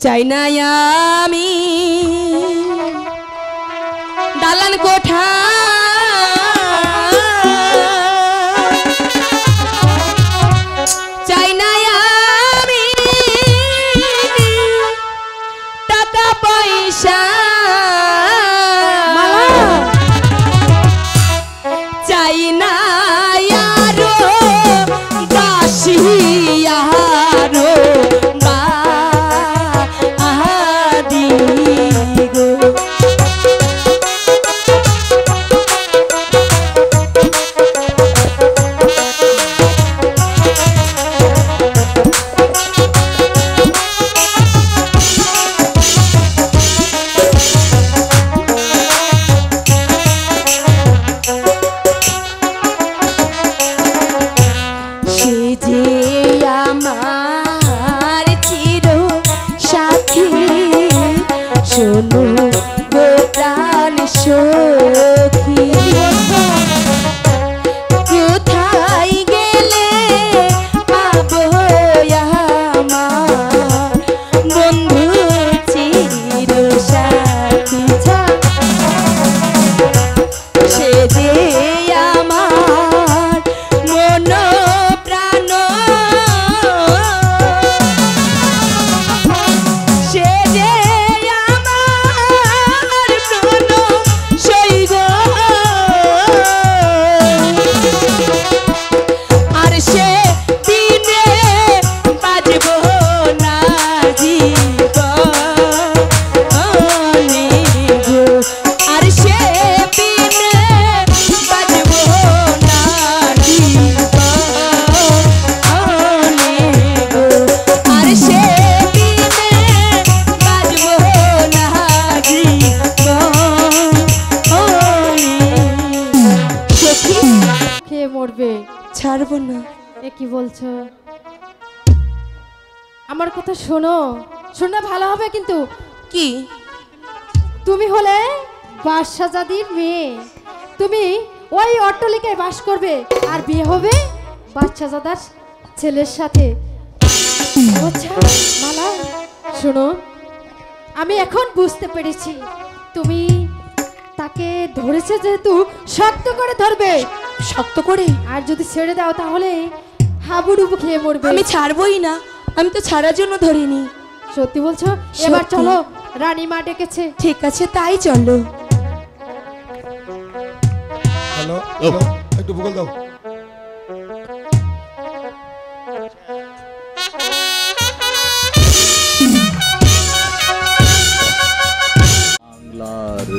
চাই না আমি দালান কোঠা, চাই না আমি টাকা পয়সা, চাই না আরো দাসী আরো ছাড়বো না। এ কি বলছো? আমার কথা শোনো, শুনলে ভালো হবে কিন্তু। কি? তুমি হলে বাদশাহজাদির মেয়ে, তুমি ওই অট্টালিকায় বাস করবে আর বিয়ে হবে বাদশাহজাদার ছেলের সাথে। আচ্ছা মালা শোনো, আমি এখন বুঝতে পেরেছি তুমি তাকে ধরেছে যেহেতু শক্ত করে ধরবে, শক্ত করে, আর যদি ছেড়ে দাও তাহলে হাবুডুবু খেয়ে মরবে। আমি ছাড়বই না, আমি তো ছাড়ার জন্য ধরিনি। সত্যি বলছো? এবার চলো, রানীমা ডেকেছে। ঠিক আছে তাই চলো। হ্যালো, একটু ভূগোল দাও। বাংলার